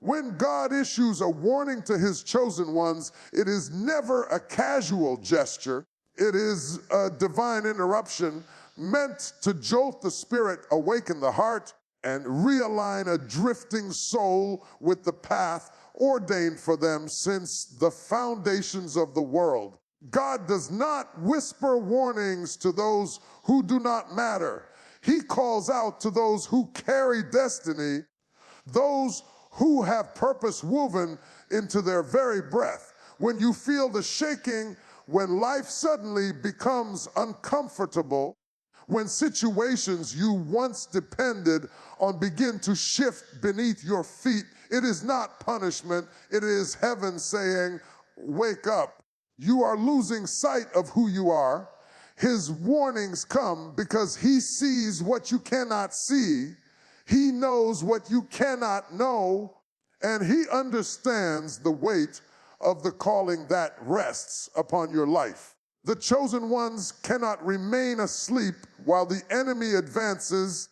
When God issues a warning to his chosen ones, it is never a casual gesture. It is a divine interruption meant to jolt the spirit, awaken the heart, and realign a drifting soul with the path ordained for them since the foundations of the world. God does not whisper warnings to those who do not matter. He calls out to those who carry destiny, those who have purpose woven into their very breath. When you feel the shaking, when life suddenly becomes uncomfortable, when situations you once depended on begin to shift beneath your feet, it is not punishment, it is heaven saying, wake up. You are losing sight of who you are. His warnings come because he sees what you cannot see. He knows what you cannot know, and he understands the weight of the calling that rests upon your life. The chosen ones cannot remain asleep while the enemy advances,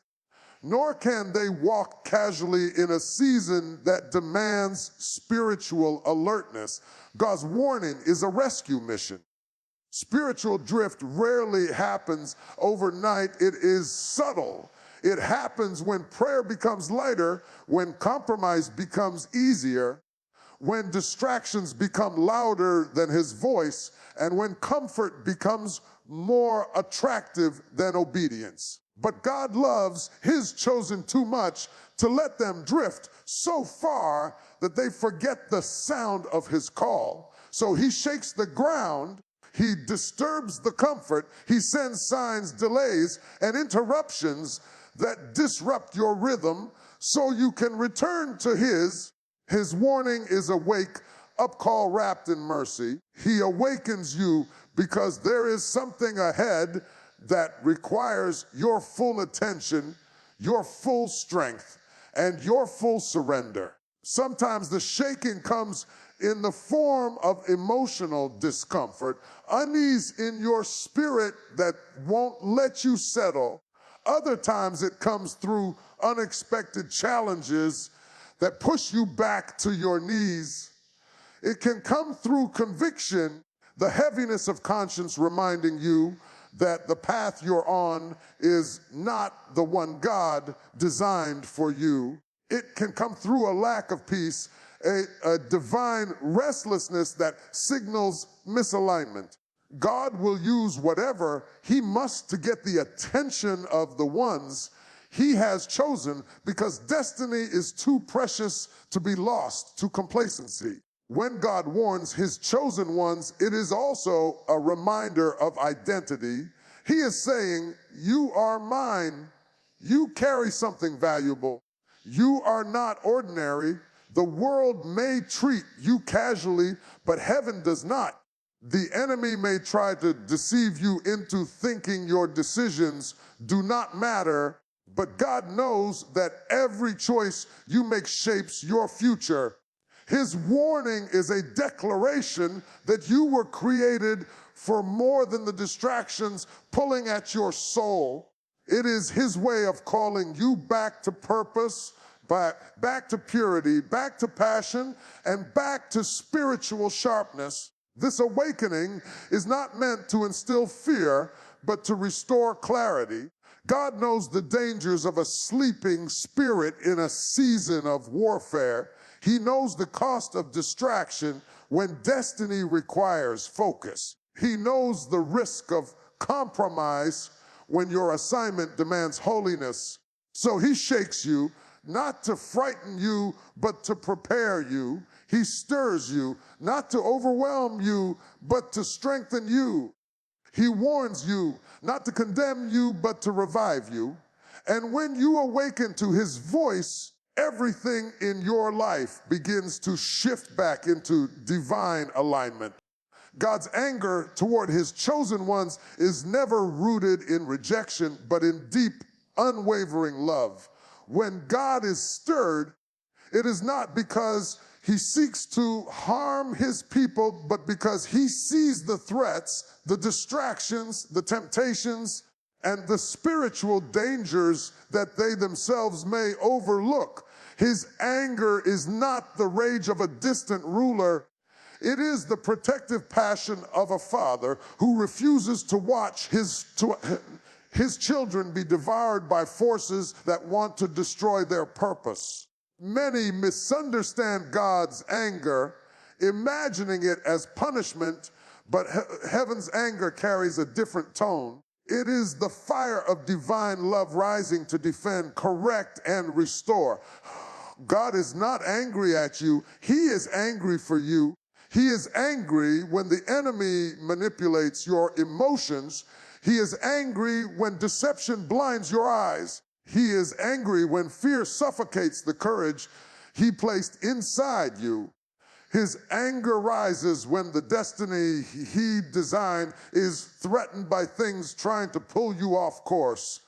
nor can they walk casually in a season that demands spiritual alertness. God's warning is a rescue mission. Spiritual drift rarely happens overnight. It is subtle. It happens when prayer becomes lighter, when compromise becomes easier, when distractions become louder than his voice, and when comfort becomes more attractive than obedience. But God loves his chosen too much to let them drift so far that they forget the sound of his call. So he shakes the ground, he disturbs the comfort, he sends signs, delays, and interruptions that disrupt your rhythm so you can return to his. His warning is a wake-up call wrapped in mercy. He awakens you because there is something ahead that requires your full attention, your full strength, and your full surrender. Sometimes the shaking comes in the form of emotional discomfort, unease in your spirit that won't let you settle. Other times it comes through unexpected challenges that push you back to your knees. It can come through conviction, the heaviness of conscience reminding you that the path you're on is not the one God designed for you. It can come through a lack of peace, a divine restlessness that signals misalignment. God will use whatever he must to get the attention of the ones he has chosen, because destiny is too precious to be lost to complacency. When God warns his chosen ones, it is also a reminder of identity. He is saying, you are mine. You carry something valuable. You are not ordinary. The world may treat you casually, but heaven does not. The enemy may try to deceive you into thinking your decisions do not matter, but God knows that every choice you make shapes your future. His warning is a declaration that you were created for more than the distractions pulling at your soul. It is his way of calling you back to purpose, back to purity, back to passion, and back to spiritual sharpness. This awakening is not meant to instill fear, but to restore clarity. God knows the dangers of a sleeping spirit in a season of warfare. He knows the cost of distraction when destiny requires focus. He knows the risk of compromise when your assignment demands holiness. So he shakes you, not to frighten you, but to prepare you. He stirs you, not to overwhelm you, but to strengthen you. He warns you, not to condemn you, but to revive you. And when you awaken to his voice, everything in your life begins to shift back into divine alignment. God's anger toward his chosen ones is never rooted in rejection, but in deep, unwavering love. When God is stirred, it is not because he seeks to harm his people, but because he sees the threats, the distractions, the temptations, and the spiritual dangers that they themselves may overlook. His anger is not the rage of a distant ruler. It is the protective passion of a father who refuses to watch his children be devoured by forces that want to destroy their purpose. Many misunderstand God's anger, imagining it as punishment, but heaven's anger carries a different tone. It is the fire of divine love rising to defend, correct, and restore. God is not angry at you. He is angry for you. He is angry when the enemy manipulates your emotions. He is angry when deception blinds your eyes. He is angry when fear suffocates the courage he placed inside you. His anger rises when the destiny he designed is threatened by things trying to pull you off course.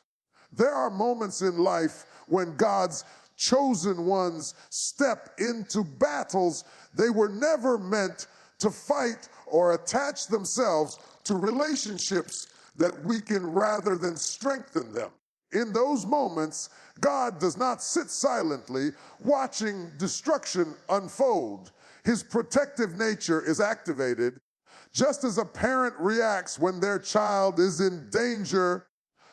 There are moments in life when God's chosen ones step into battles they were never meant to fight or attach themselves to relationships that weaken rather than strengthen them. In those moments, God does not sit silently watching destruction unfold. His protective nature is activated. Just as a parent reacts when their child is in danger,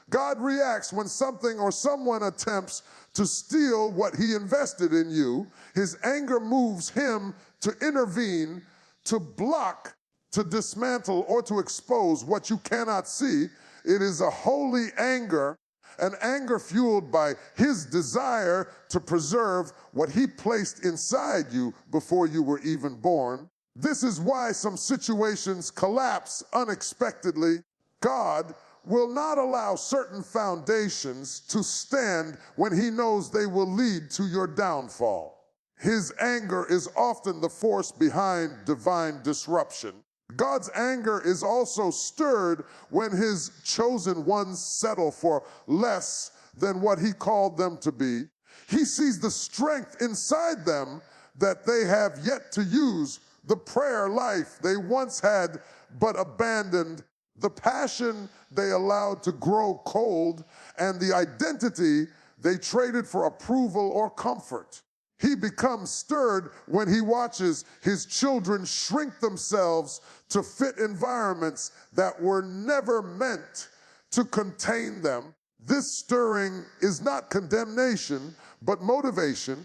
God reacts when something or someone attempts to steal what he invested in you. His anger moves him to intervene, to block, to dismantle, or to expose what you cannot see. It is a holy anger, an anger fueled by his desire to preserve what he placed inside you before you were even born. This is why some situations collapse unexpectedly. God will not allow certain foundations to stand when he knows they will lead to your downfall. His anger is often the force behind divine disruption. God's anger is also stirred when his chosen ones settle for less than what he called them to be. He sees the strength inside them that they have yet to use, the prayer life they once had but abandoned, the passion they allowed to grow cold, and the identity they traded for approval or comfort. He becomes stirred when he watches his children shrink themselves to fit environments that were never meant to contain them. This stirring is not condemnation, but motivation.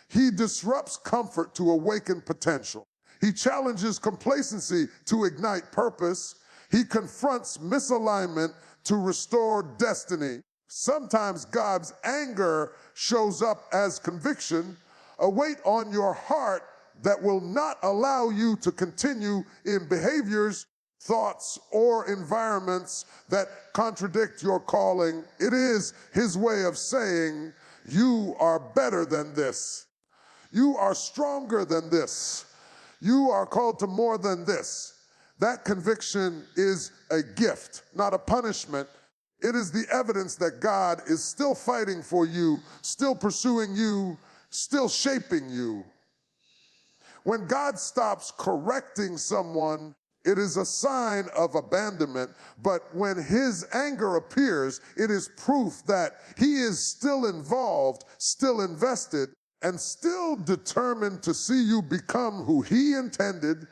He disrupts comfort to awaken potential. He challenges complacency to ignite purpose. He confronts misalignment to restore destiny. Sometimes God's anger shows up as conviction, a weight on your heart that will not allow you to continue in behaviors, thoughts, or environments that contradict your calling. It is his way of saying, you are better than this. You are stronger than this. You are called to more than this. That conviction is a gift, not a punishment. It is the evidence that God is still fighting for you, still pursuing you, still shaping you. When God stops correcting someone, it is a sign of abandonment, but when his anger appears, it is proof that he is still involved, still invested, and still determined to see you become who he intended.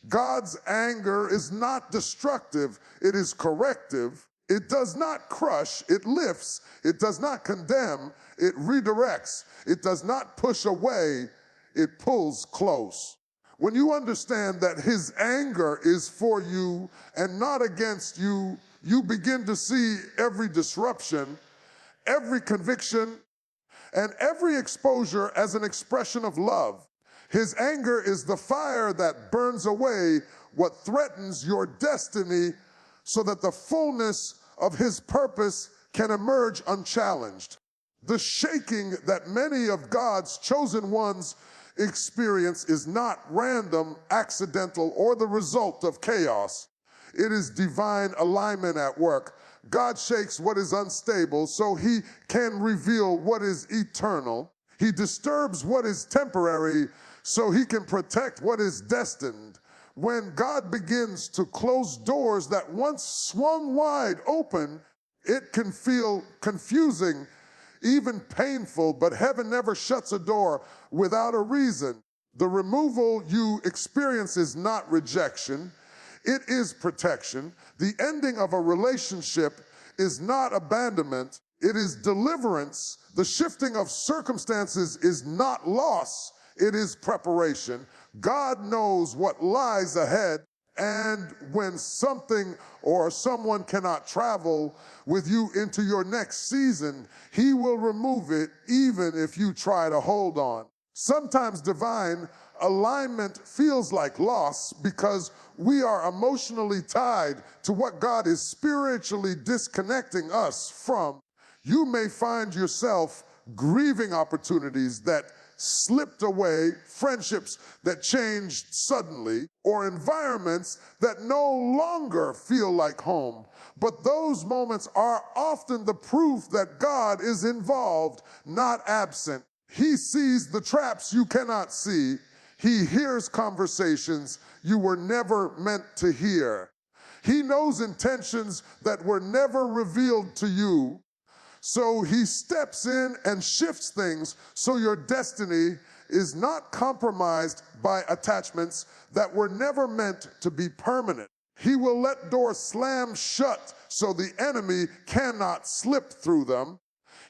God's anger is not destructive, it is corrective. It does not crush, it lifts. It does not condemn, it redirects. It does not push away, it pulls close. When you understand that his anger is for you and not against you, you begin to see every disruption, every conviction, and every exposure as an expression of love. His anger is the fire that burns away what threatens your destiny so that the fullness of his purpose can emerge unchallenged. The shaking that many of God's chosen ones experience is not random, accidental, or the result of chaos. It is divine alignment at work. God shakes what is unstable so he can reveal what is eternal. He disturbs what is temporary so he can protect what is destined. When God begins to close doors that once swung wide open, it can feel confusing. even painful, but heaven never shuts a door without a reason. The removal you experience is not rejection, it is protection. The ending of a relationship is not abandonment, it is deliverance. The shifting of circumstances is not loss, it is preparation. God knows what lies ahead, and when something or someone cannot travel with you into your next season, He will remove it even if you try to hold on. Sometimes divine alignment feels like loss because we are emotionally tied to what God is spiritually disconnecting us from. You may find yourself grieving opportunities that slipped away, friendships that changed suddenly, or environments that no longer feel like home. But those moments are often the proof that God is involved, not absent. He sees the traps you cannot see. He hears conversations you were never meant to hear. He knows intentions that were never revealed to you. So He steps in and shifts things so your destiny is not compromised by attachments that were never meant to be permanent. He will let doors slam shut so the enemy cannot slip through them.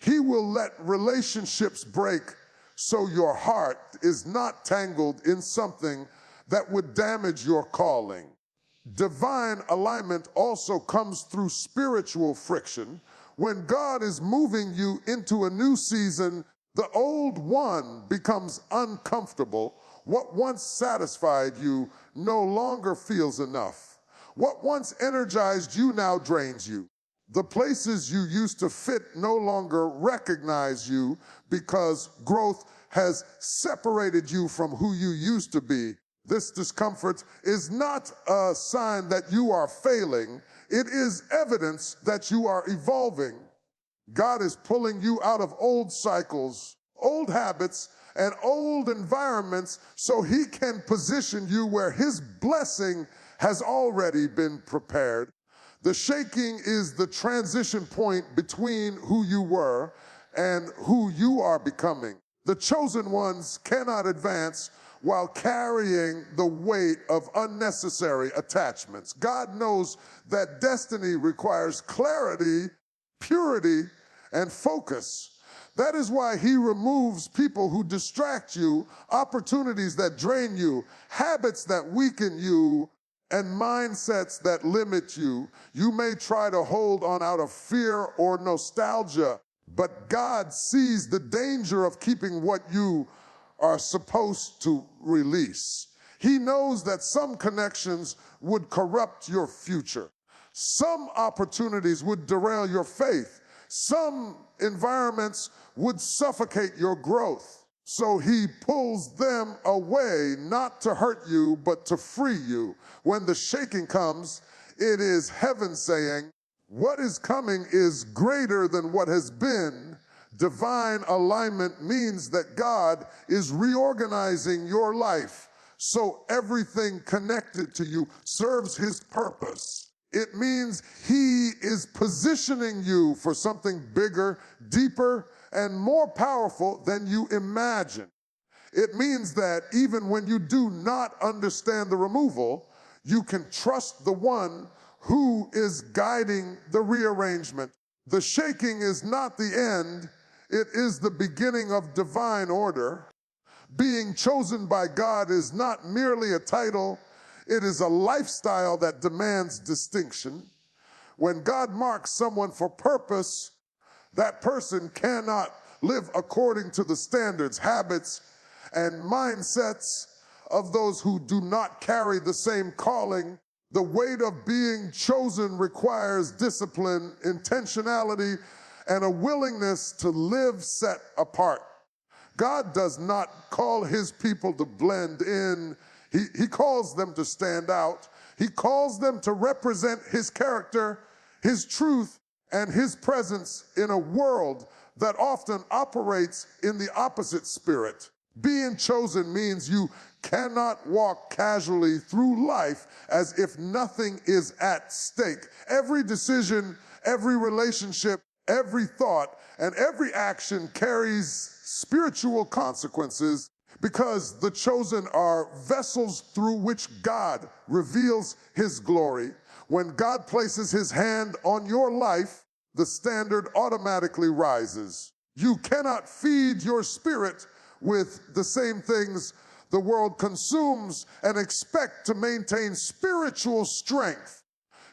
He will let relationships break so your heart is not tangled in something that would damage your calling. Divine alignment also comes through spiritual friction. When God is moving you into a new season, the old one becomes uncomfortable. What once satisfied you no longer feels enough. What once energized you now drains you. The places you used to fit no longer recognize you because growth has separated you from who you used to be. This discomfort is not a sign that you are failing. It is evidence that you are evolving. God is pulling you out of old cycles, old habits, and old environments so He can position you where His blessing has already been prepared. The shaking is the transition point between who you were and who you are becoming. The chosen ones cannot advance while carrying the weight of unnecessary attachments. God knows that destiny requires clarity, purity, and focus. That is why He removes people who distract you, opportunities that drain you, habits that weaken you, and mindsets that limit you. You may try to hold on out of fear or nostalgia, but God sees the danger of keeping what you are supposed to release. He knows that some connections would corrupt your future. Some opportunities would derail your faith. Some environments would suffocate your growth. So He pulls them away, not to hurt you, but to free you. When the shaking comes, it is heaven saying, what is coming is greater than what has been. Divine alignment means that God is reorganizing your life so everything connected to you serves His purpose. It means He is positioning you for something bigger, deeper, and more powerful than you imagine. It means that even when you do not understand the removal, you can trust the one who is guiding the rearrangement. The shaking is not the end. It is the beginning of divine order. Being chosen by God is not merely a title, it is a lifestyle that demands distinction. When God marks someone for purpose, that person cannot live according to the standards, habits, and mindsets of those who do not carry the same calling. The weight of being chosen requires discipline, intentionality, and a willingness to live set apart. God does not call His people to blend in. He calls them to stand out. He calls them to represent His character, His truth, and His presence in a world that often operates in the opposite spirit. Being chosen means you cannot walk casually through life as if nothing is at stake. Every decision, every relationship, Every thought and every action carries spiritual consequences because the chosen are vessels through which God reveals his glory. When God places his hand on your life, the standard automatically rises. You cannot feed your spirit with the same things the world consumes and expect to maintain spiritual strength.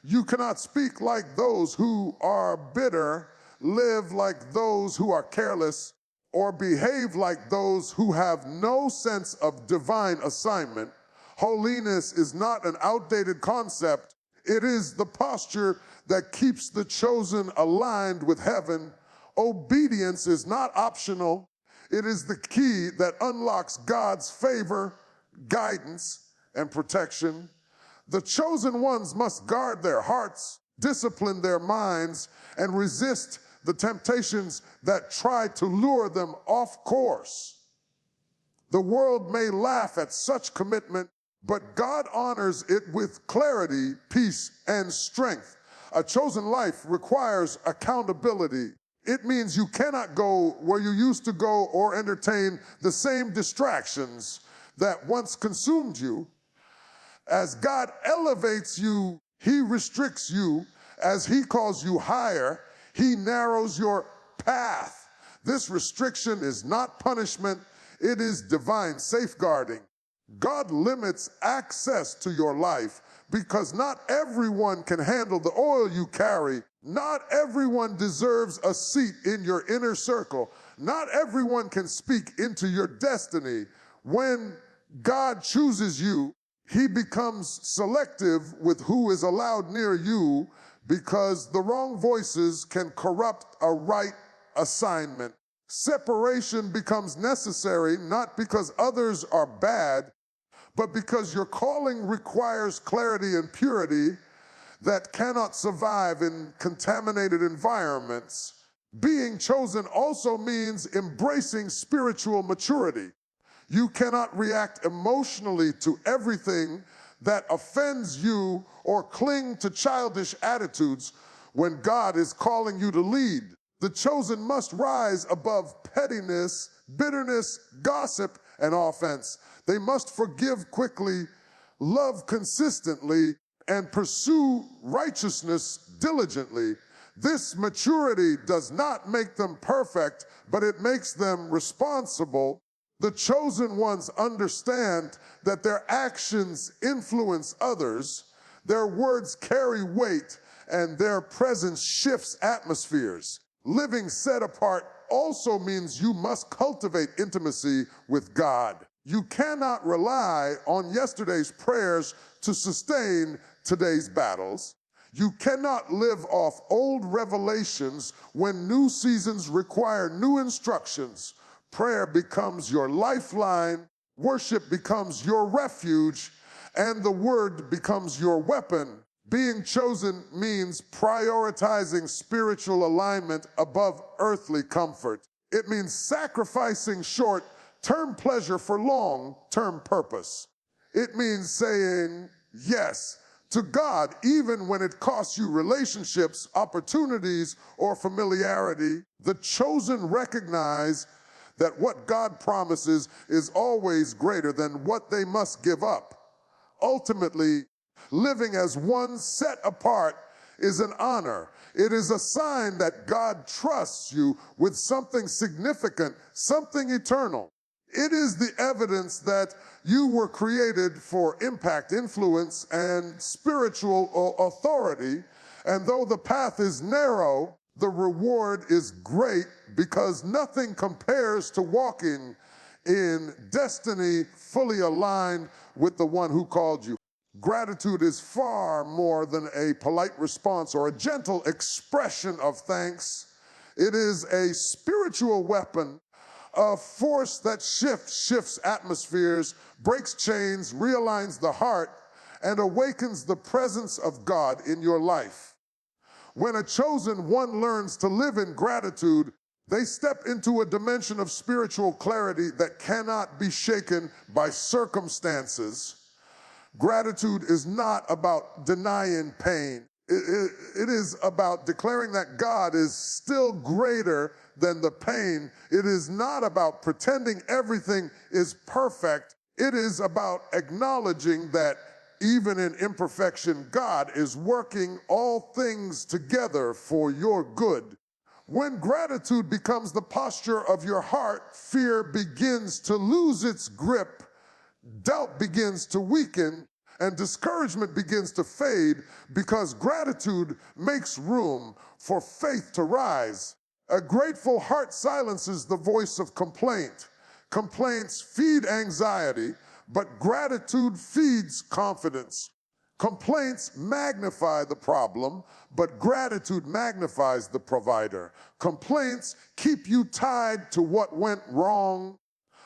You cannot speak like those who are bitter, live like those who are careless, or behave like those who have no sense of divine assignment. Holiness is not an outdated concept. It is the posture that keeps the chosen aligned with heaven. Obedience is not optional. It is the key that unlocks God's favor, guidance, and protection. The chosen ones must guard their hearts, discipline their minds, and resist the temptations that try to lure them off course. The world may laugh at such commitment, but God honors it with clarity, peace, and strength. A chosen life requires accountability. It means you cannot go where you used to go or entertain the same distractions that once consumed you. As God elevates you, he restricts you. As he calls you higher, he narrows your path. This restriction is not punishment, it is divine safeguarding. God limits access to your life because not everyone can handle the oil you carry. Not everyone deserves a seat in your inner circle. Not everyone can speak into your destiny. When God chooses you, he becomes selective with who is allowed near you because the wrong voices can corrupt a right assignment. Separation becomes necessary not because others are bad, but because your calling requires clarity and purity that cannot survive in contaminated environments. Being chosen also means embracing spiritual maturity. You cannot react emotionally to everything that offends you or cling to childish attitudes when God is calling you to lead. The chosen must rise above pettiness, bitterness, gossip, and offense. They must forgive quickly, love consistently, and pursue righteousness diligently. This maturity does not make them perfect, but it makes them responsible. The chosen ones understand that their actions influence others, their words carry weight, and their presence shifts atmospheres. Living set apart also means you must cultivate intimacy with God. You cannot rely on yesterday's prayers to sustain today's battles. You cannot live off old revelations when new seasons require new instructions. Prayer becomes your lifeline, worship becomes your refuge, and the word becomes your weapon. Being chosen means prioritizing spiritual alignment above earthly comfort. It means sacrificing short-term pleasure for long-term purpose. It means saying yes to God even when it costs you relationships, opportunities, or familiarity. The chosen recognize that what God promises is always greater than what they must give up. Ultimately, living as one set apart is an honor. It is a sign that God trusts you with something significant, something eternal. It is the evidence that you were created for impact, influence, and spiritual authority. And though the path is narrow, the reward is great because nothing compares to walking in destiny fully aligned with the one who called you. Gratitude is far more than a polite response or a gentle expression of thanks. It is a spiritual weapon, a force that shifts atmospheres, breaks chains, realigns the heart, and awakens the presence of God in your life. When a chosen one learns to live in gratitude, they step into a dimension of spiritual clarity that cannot be shaken by circumstances. Gratitude is not about denying pain. It is about declaring that God is still greater than the pain. It is not about pretending everything is perfect. It is about acknowledging that even in imperfection, God is working all things together for your good. When gratitude becomes the posture of your heart, fear begins to lose its grip, doubt begins to weaken, and discouragement begins to fade because gratitude makes room for faith to rise. A grateful heart silences the voice of complaint. Complaints feed anxiety, but gratitude feeds confidence. Complaints magnify the problem, but gratitude magnifies the provider. Complaints keep you tied to what went wrong,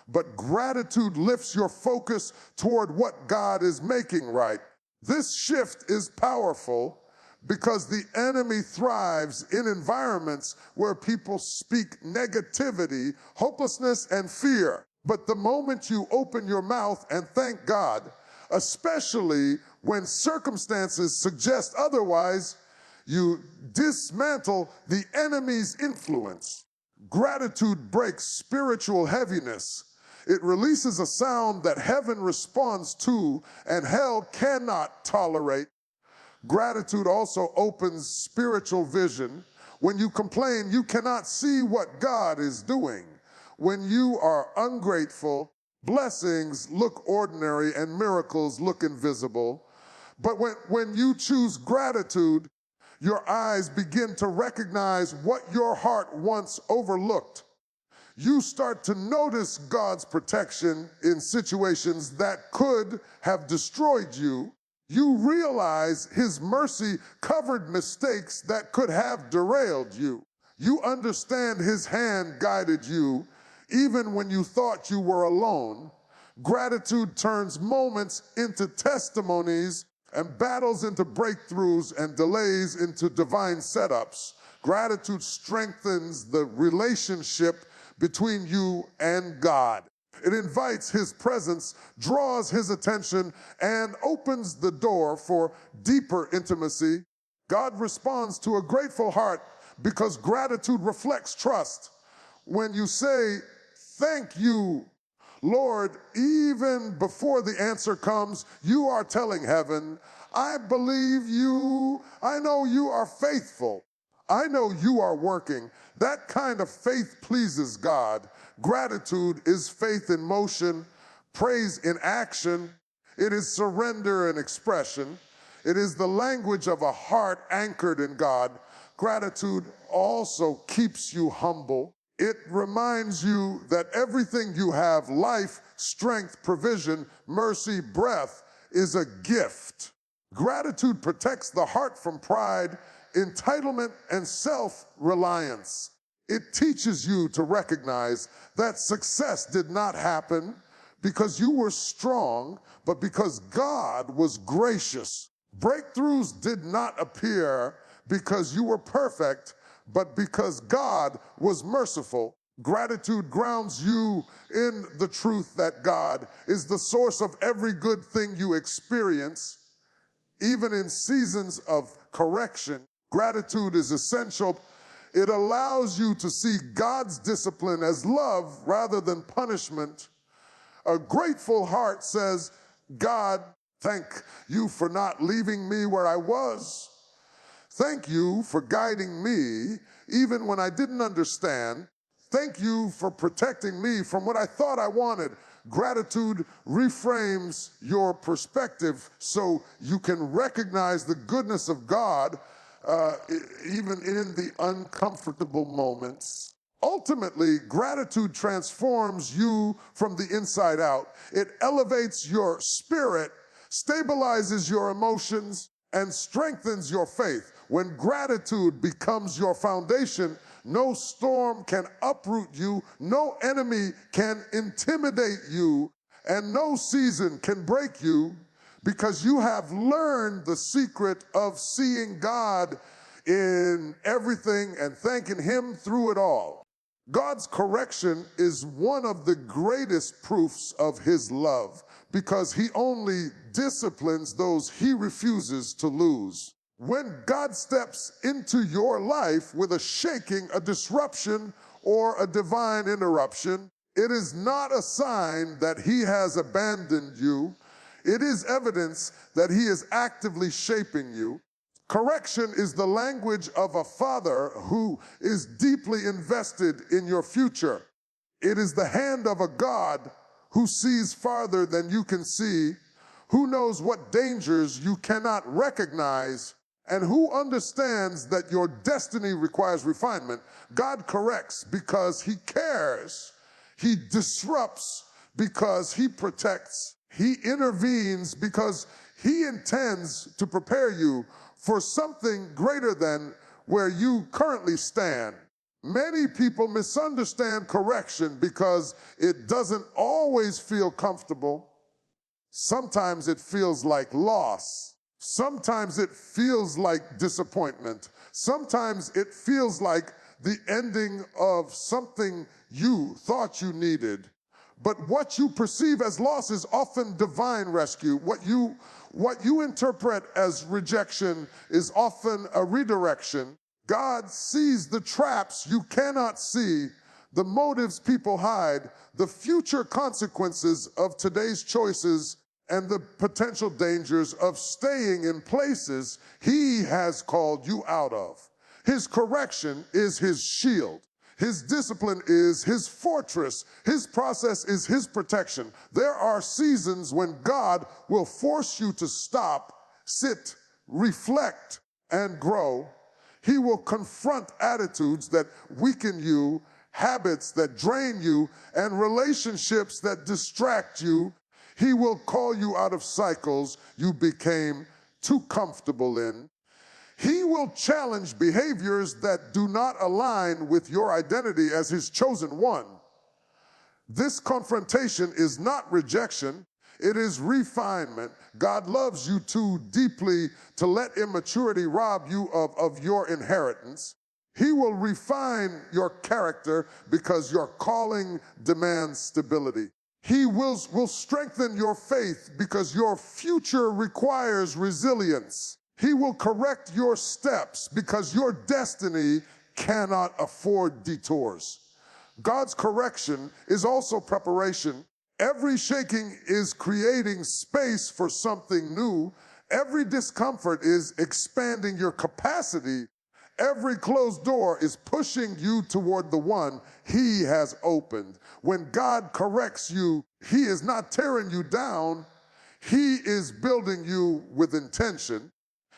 but gratitude lifts your focus toward what God is making right. This shift is powerful because the enemy thrives in environments where people speak negativity, hopelessness, and fear. But the moment you open your mouth and thank God, especially when circumstances suggest otherwise, you dismantle the enemy's influence. Gratitude breaks spiritual heaviness. It releases a sound that heaven responds to and hell cannot tolerate. Gratitude also opens spiritual vision. When you complain, you cannot see what God is doing. When you are ungrateful, blessings look ordinary and miracles look invisible. But when you choose gratitude, your eyes begin to recognize what your heart once overlooked. You start to notice God's protection in situations that could have destroyed you. You realize His mercy covered mistakes that could have derailed you. You understand His hand guided you even when you thought you were alone. Gratitude turns moments into testimonies and battles into breakthroughs and delays into divine setups. Gratitude strengthens the relationship between you and God. It invites His presence, draws His attention, and opens the door for deeper intimacy. God responds to a grateful heart because gratitude reflects trust. When you say, "Thank you, Lord," even before the answer comes, you are telling heaven, "I believe you. I know you are faithful. I know you are working." That kind of faith pleases God. Gratitude is faith in motion, praise in action. It is surrender and expression. It is the language of a heart anchored in God. Gratitude also keeps you humble. It reminds you that everything you have, life, strength, provision, mercy, breath, is a gift. Gratitude protects the heart from pride, entitlement, and self-reliance. It teaches you to recognize that success did not happen because you were strong, but because God was gracious. Breakthroughs did not appear because you were perfect, but because God was merciful. Gratitude grounds you in the truth that God is the source of every good thing you experience, even in seasons of correction. Gratitude is essential. It allows you to see God's discipline as love rather than punishment. A grateful heart says, "God, thank you for not leaving me where I was. Thank you for guiding me even when I didn't understand. Thank you for protecting me from what I thought I wanted." Gratitude reframes your perspective so you can recognize the goodness of God even in the uncomfortable moments. Ultimately, gratitude transforms you from the inside out. It elevates your spirit, stabilizes your emotions, and strengthens your faith. When gratitude becomes your foundation, no storm can uproot you, no enemy can intimidate you, and no season can break you, because you have learned the secret of seeing God in everything and thanking Him through it all. God's correction is one of the greatest proofs of His love because He only disciplines those He refuses to lose. When God steps into your life with a shaking, a disruption, or a divine interruption, it is not a sign that he has abandoned you. It is evidence that he is actively shaping you. Correction is the language of a father who is deeply invested in your future. It is the hand of a God who sees farther than you can see, who knows what dangers you cannot recognize, and who understands that your destiny requires refinement. God corrects because he cares. He disrupts because he protects. He intervenes because he intends to prepare you for something greater than where you currently stand. Many people misunderstand correction because it doesn't always feel comfortable. Sometimes it feels like loss. Sometimes it feels like disappointment. Sometimes it feels like the ending of something you thought you needed. But what you perceive as loss is often divine rescue. What you interpret as rejection is often a redirection. God sees the traps you cannot see, the motives people hide, the future consequences of today's choices, and the potential dangers of staying in places he has called you out of. His correction is his shield. His discipline is his fortress. His process is his protection. There are seasons when God will force you to stop, sit, reflect, and grow. He will confront attitudes that weaken you, habits that drain you, and relationships that distract you. He will call you out of cycles you became too comfortable in. He will challenge behaviors that do not align with your identity as his chosen one. This confrontation is not rejection, it is refinement. God loves you too deeply to let immaturity rob you of your inheritance. He will refine your character because your calling demands stability. He will strengthen your faith because your future requires resilience. He will correct your steps because your destiny cannot afford detours. God's correction is also preparation. Every shaking is creating space for something new. Every discomfort is expanding your capacity. Every closed door is pushing you toward the one he has opened. When God corrects you, he is not tearing you down. He is building you with intention.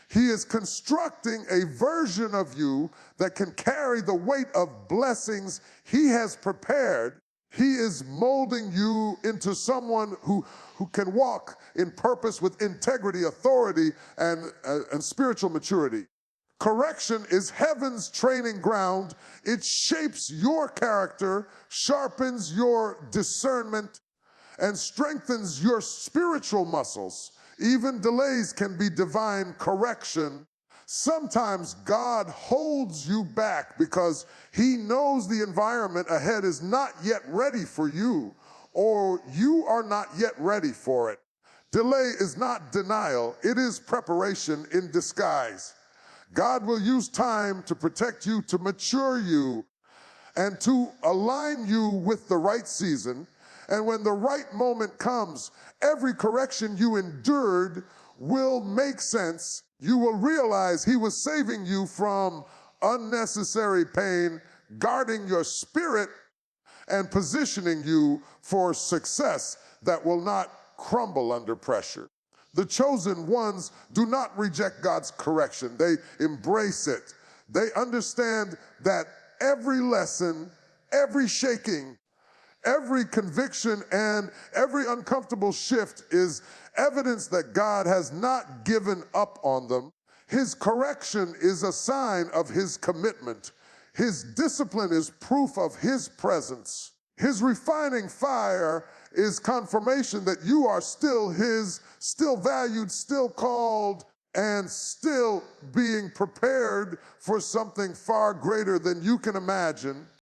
He is constructing a version of you that can carry the weight of blessings he has prepared. He is molding you into someone who can walk in purpose with integrity, authority, and spiritual maturity. Correction is heaven's training ground. It shapes your character, sharpens your discernment, and strengthens your spiritual muscles. Even delays can be divine correction. Sometimes God holds you back because he knows the environment ahead is not yet ready for you, or you are not yet ready for it. Delay is not denial, it is preparation in disguise. God will use time to protect you, to mature you, and to align you with the right season. And when the right moment comes, every correction you endured will make sense. You will realize he was saving you from unnecessary pain, guarding your spirit, and positioning you for success that will not crumble under pressure. The chosen ones do not reject God's correction. They embrace it. They understand that every lesson, every shaking, every conviction, and every uncomfortable shift is evidence that God has not given up on them. His correction is a sign of his commitment. His discipline is proof of his presence. His refining fire is confirmation that you are still his, still valued, still called, and still being prepared for something far greater than you can imagine.